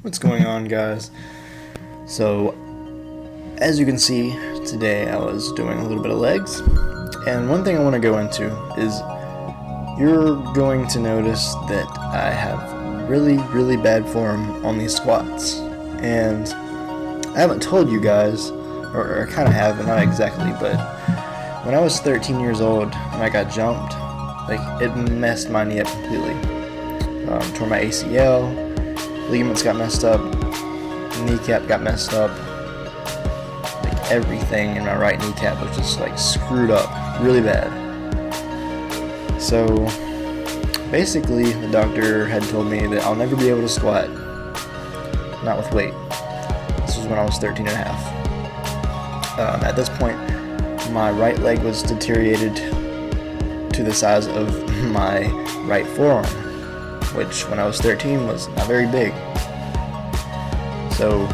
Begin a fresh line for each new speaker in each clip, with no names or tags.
What's going on, guys? So, as you can see, today I was doing a little bit of legs, and one thing I want to go into is you're going to notice that I have really bad form on these squats, and I haven't told you guys, or I kind of have, but not exactly, but when I was 13 years old and I got jumped, it messed my knee up completely. Tore my ACL, ligaments got messed up, kneecap got messed up, everything in my right kneecap was just screwed up really bad. So basically the doctor had told me that I'll never be able to squat, not with weight. This was when I was 13 and a half. At this point my right leg was deteriorated to the size of my right forearm, which when I was 13 was not very big. So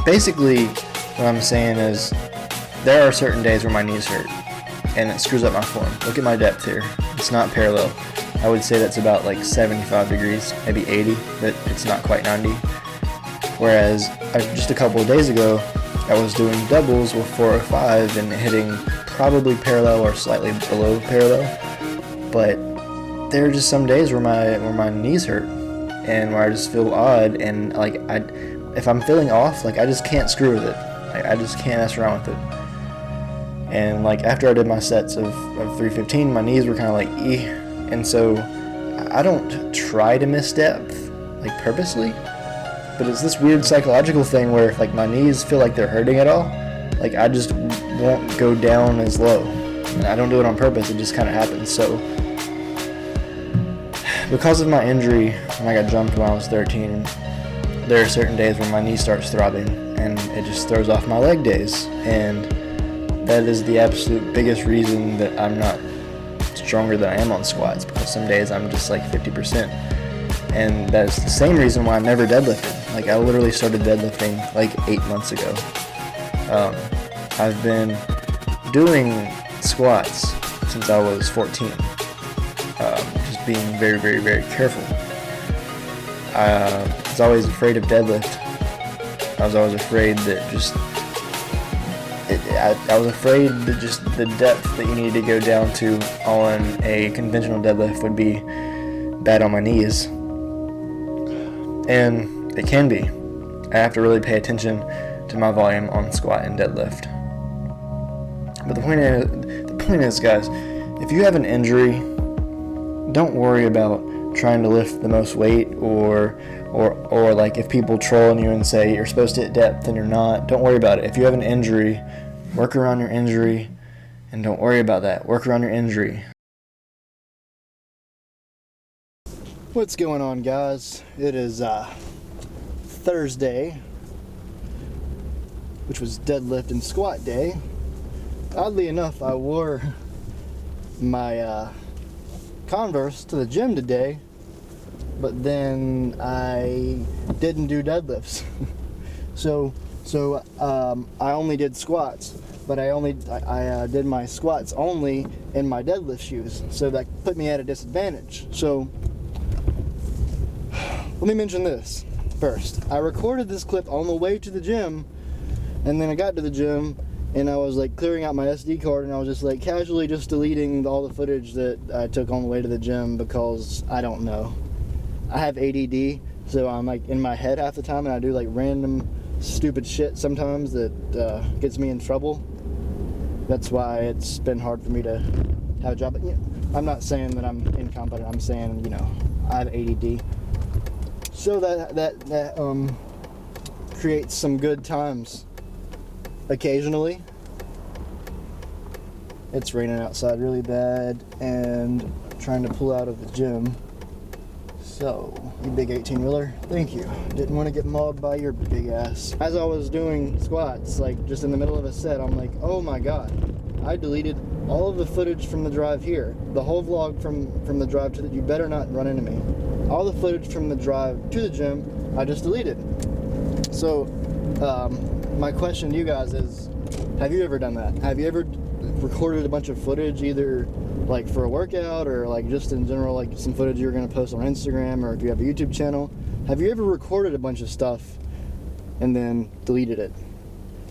basically what I'm saying is there are certain days where my knees hurt and it screws up my form. Look at my depth here. It's not parallel. I would say that's about 75 degrees, maybe 80, but it's not quite 90. Whereas just a couple of days ago I was doing doubles with 405 and hitting probably parallel or slightly below parallel, but there are just some days where my knees hurt and where I just feel odd, and if I'm feeling off, I just can't screw with it. I just can't mess around with it. And after I did my sets of 315, my knees were kind of and so I don't try to miss depth purposely, but it's this weird psychological thing where if my knees feel like they're hurting at all, I just won't go down as low. And I don't do it on purpose, it just kind of happens. So because of my injury when I got jumped when I was 13, there are certain days when my knee starts throbbing and it just throws off my leg days, and that is the absolute biggest reason that I'm not stronger than I am on squats, because some days I'm just 50%, and that is the same reason why I never deadlifted. I literally started deadlifting 8 months ago. I've been doing squats since I was 14, just being very careful. I was always afraid of deadlift. I was always afraid that I was afraid that just the depth that you need to go down to on a conventional deadlift would be bad on my knees. And it can be. I have to really pay attention to my volume on squat and deadlift. But the point is, guys, if you have an injury, don't worry about trying to lift the most weight or if people troll on you and say you're supposed to hit depth and you're not. Don't worry about it. If you have an injury, work around your injury, and don't worry about that. Work around your injury. What's going on, guys? It is Thursday, which was deadlift and squat day. Oddly enough, I wore my Converse to the gym today, but then I didn't do deadlifts. So I only did squats, but I did my squats only in my deadlift shoes, so that put me at a disadvantage. So let me mention this first. I recorded this clip on the way to the gym, and then I got to the gym and I was clearing out my SD card, and I was just casually just deleting all the footage that I took on the way to the gym, because I don't know. I have ADD, so I'm in my head half the time, and I do random stupid shit sometimes that gets me in trouble. That's why it's been hard for me to have a job. But I'm not saying that I'm incompetent. I'm saying I have ADD. So that creates some good times occasionally. It's raining outside really bad, and I'm trying to pull out of the gym. So, you big 18-wheeler, thank you. Didn't want to get mauled by your big ass. As I was doing squats, just in the middle of a set, I'm oh my god, I deleted all of the footage from the drive here. The whole vlog from the drive to the, you better not run into me. All the footage from the drive to the gym, I just deleted. So, my question to you guys is, have you ever done that? Have you ever recorded a bunch of footage, either
like for a workout, or like just in general, like some footage you're going to post on Instagram, or if you have a YouTube channel, have you ever recorded a bunch of stuff and then deleted it?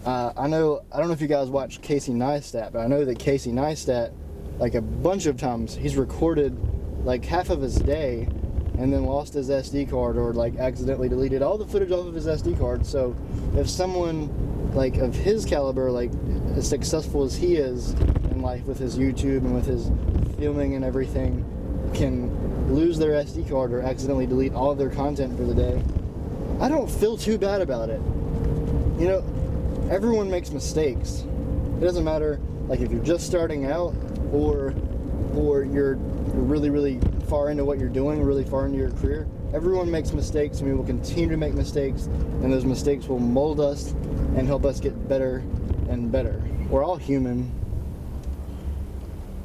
I don't know if you guys watch Casey Neistat, but I know that Casey Neistat, like a bunch of times, he's recorded like half of his day and then lost his SD card, or like accidentally deleted all the footage off of his SD card. So if someone like of his caliber, like as successful as he is in life with his YouTube and with his filming and everything, can lose their SD card or accidentally delete all of their content for the day, I don't feel too bad about it. You know, everyone makes mistakes. It doesn't matter like if you're just starting out or you're really, really far into what you're doing, really far into your career. Everyone makes mistakes, and we will continue to make mistakes, and those mistakes will mold us and help us get better and better. We're all human.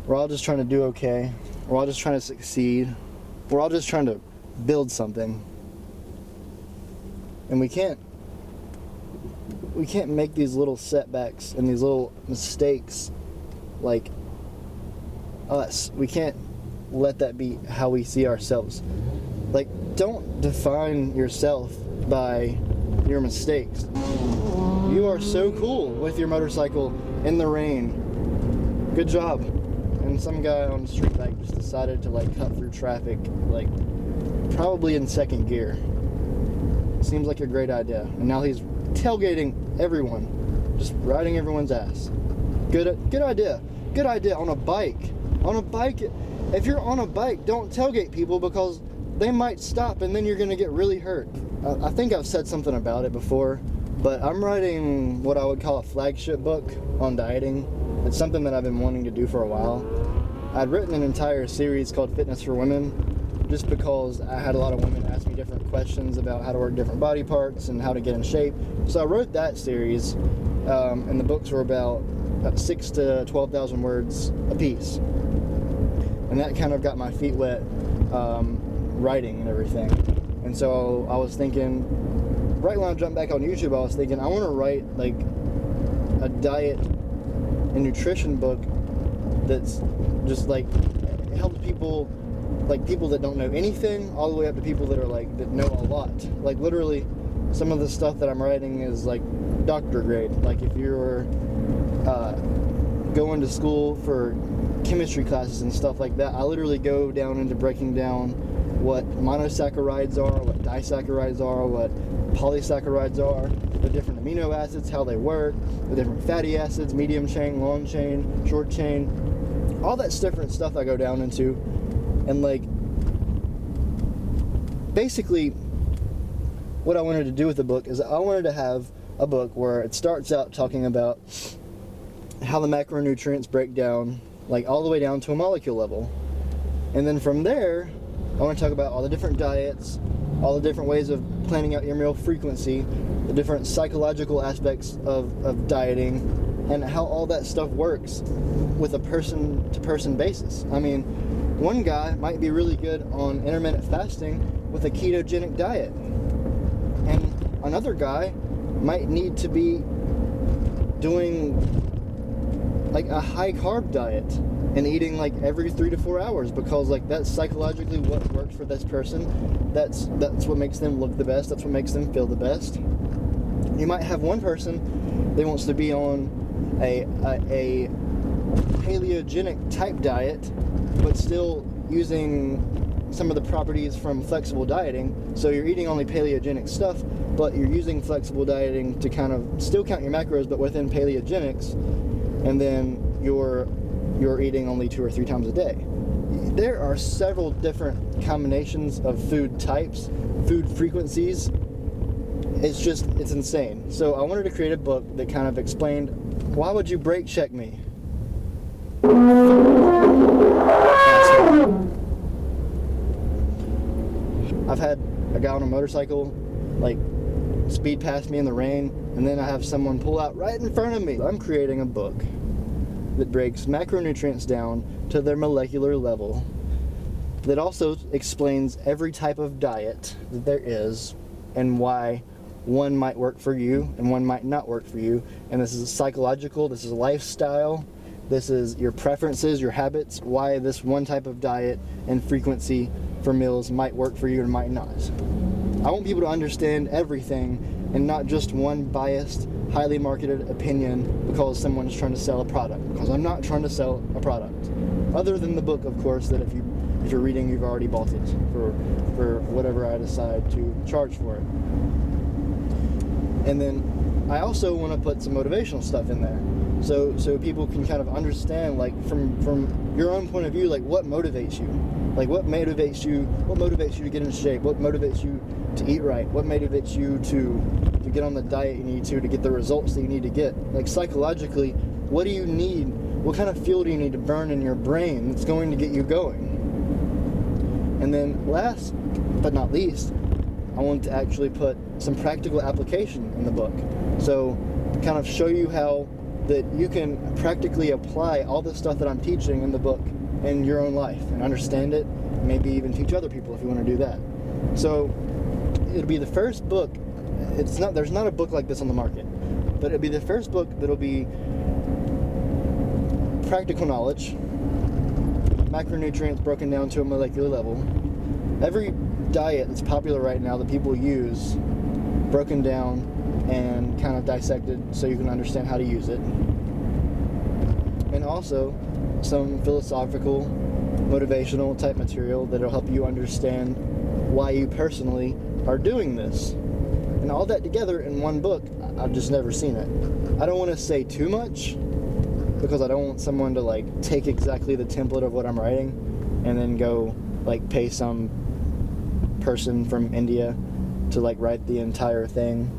We're all just trying to do okay. We're all just trying to succeed. We're all just trying to build something. And we can't make these little setbacks and these little mistakes like us. We can't let that be how we see ourselves. Like, don't define yourself by your mistakes. You are so cool with your motorcycle in the rain. Good job. And some guy on the street bike just decided to like cut through traffic, like probably in second gear. Seems like a great idea. And now he's tailgating everyone, just riding everyone's ass. Good idea. Good idea on a bike. On a bike, if you're on a bike, don't tailgate people, because they might stop and then you're gonna get really hurt. I think I've said something about it before, but I'm writing what I would call a flagship book on dieting. It's something that I've been wanting to do for a while. I'd written an entire series called Fitness for Women, just because I had a lot of women ask me different questions about how to work different body parts and how to get in shape. So I wrote that series, and the books were about 6,000 to 12,000 words a piece. And that kind of got my feet wet writing and everything. And so I was thinking, right when I jumped back on YouTube, I was thinking I want to write like a diet and nutrition book that's just like helps people, like people that don't know anything all the way up to people that are like that know a lot. Like literally some of the stuff that I'm writing is like doctor grade. Like if you're going to school for chemistry classes and stuff like that, I literally go down into breaking down what monosaccharides are, what disaccharides are, what polysaccharides are, the different amino acids, how they work, the different fatty acids, medium chain, long chain, short chain, all that different stuff I go down into. And like basically what I wanted to do with the book is I wanted to have a book where it starts out talking about how the macronutrients break down, like all the way down to a molecule level. And then from there, I want to talk about all the different diets, all the different ways of planning out your meal frequency, the different psychological aspects of dieting, and how all that stuff works with a person-to-person basis. I mean, one guy might be really good on intermittent fasting with a ketogenic diet, and another guy might need to be doing like a high carb diet and eating like every 3 to 4 hours, because like that's psychologically what works for this person. That's what makes them look the best. That's what makes them feel the best. You might have one person that wants to be on a paleogenic type diet, but still using some of the properties from flexible dieting. So you're eating only paleogenic stuff, but you're using flexible dieting to kind of still count your macros, but within paleogenics. And then you're eating only 2 or 3 times a day. There are several different combinations of food types, food frequencies. It's insane. So I wanted to create a book that kind of explained, why would you brake check me? I've had a guy on a motorcycle like speed past me in the rain, and then I have someone pull out right in front of me. I'm creating a book that breaks macronutrients down to their molecular level, that also explains every type of diet that there is and why one might work for you and one might not work for you. And this is psychological, this is lifestyle, This is your preferences, your habits, why this one type of diet and frequency for meals might work for you and might not. I want people to understand everything and not just one biased, highly marketed opinion because someone is trying to sell a product. Because I'm not trying to sell a product. Other than the book, of course, that if you're reading, you've already bought it for whatever I decide to charge for it. And then I also want to put some motivational stuff in there. So people can kind of understand, like, from your own point of view, like, what motivates you? Like, what motivates you to get in shape? What motivates you to eat right? What motivates you to get on the diet you need to get the results that you need to get? Like, psychologically, what do you need? What kind of fuel do you need to burn in your brain that's going to get you going? And then last but not least, I want to actually put some practical application in the book. So kind of show you how that you can practically apply all the stuff that I'm teaching in the book in your own life and understand it, maybe even teach other people if you want to do that. So it'll be the first book. There's not a book like this on the market, but it'll be the first book that'll be practical knowledge, macronutrients broken down to a molecular level. Every diet that's popular right now that people use, broken down and kind of dissected so you can understand how to use it. And also some philosophical, motivational type material that'll help you understand why you personally are doing this. And all that together in one book, I've just never seen it. I don't want to say too much because I don't want someone to like take exactly the template of what I'm writing and then go like pay some person from India to like write the entire thing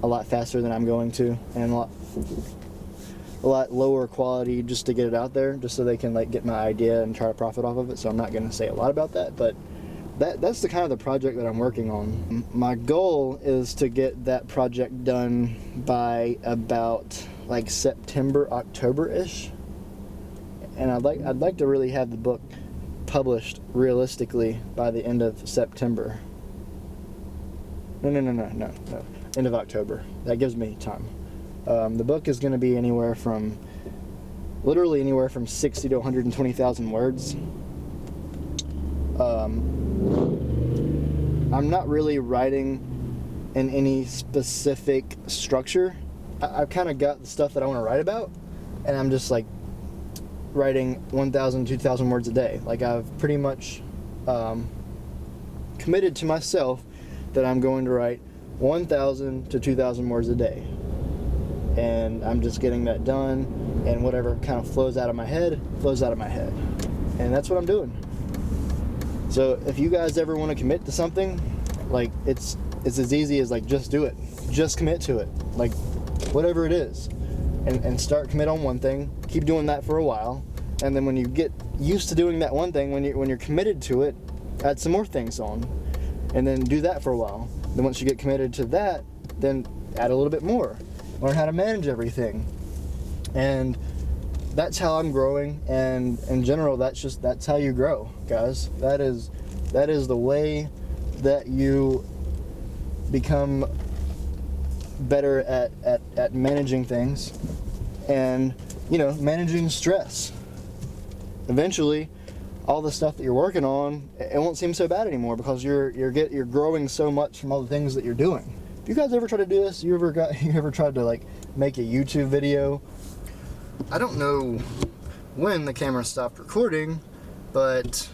a lot faster than I'm going to, and a lot lower quality just to get it out there, just so they can like get my idea and try to profit off of it. So I'm not going to say a lot about that, but that's the kind of the project that I'm working on. My goal is to get that project done by about like September, October-ish, and I'd like to really have the book published realistically by the end of September. No. End of October. That gives me time. The book is going to be literally anywhere from 60 to 120,000 words. I'm not really writing in any specific structure. I've kind of got the stuff that I want to write about, and I'm just like writing 1,000, 2,000 words a day. Like, I've pretty much committed to myself that I'm going to write 1,000 to 2,000 words a day, and I'm just getting that done, and whatever kind of flows out of my head, and that's what I'm doing. So if you guys ever want to commit to something, like, it's as easy as like just do it, just commit to it, like whatever it is, and commit on one thing, keep doing that for a while, and then when you get used to doing that one thing, when you're committed to it, add some more things on, and then do that for a while. Then once you get committed to that, then add a little bit more. Learn how to manage everything. And that's how I'm growing, and in general, that's how you grow, guys. That is the way that you become better at managing things and, managing stress. Eventually, all the stuff that you're working on, it won't seem so bad anymore because you're growing so much from all the things that you're doing. If you guys ever try to do this, you ever tried to like make a YouTube video? I don't know when the camera stopped recording, but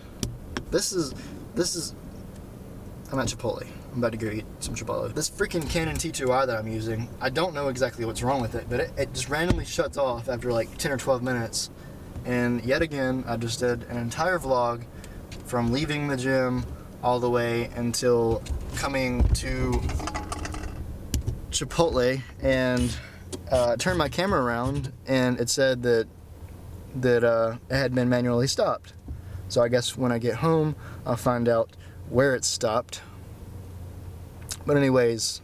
this is I'm at Chipotle. I'm about to go eat some Chipotle. This freaking Canon T2i that I'm using, I don't know exactly what's wrong with it, but it just randomly shuts off after like 10 or 12 minutes. And yet again, I just did an entire vlog from leaving the gym all the way until coming to Chipotle, and turned my camera around, and it said that it had been manually stopped. So I guess when I get home, I'll find out where it stopped. But anyways,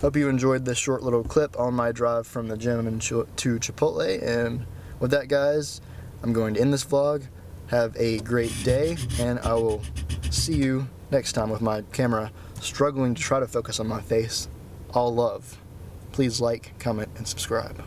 hope you enjoyed this short little clip on my drive from the gym to Chipotle. And with that, guys, I'm going to end this vlog. Have a great day, and I will see you next time with my camera struggling to try to focus on my face. All love. Please like, comment, and subscribe.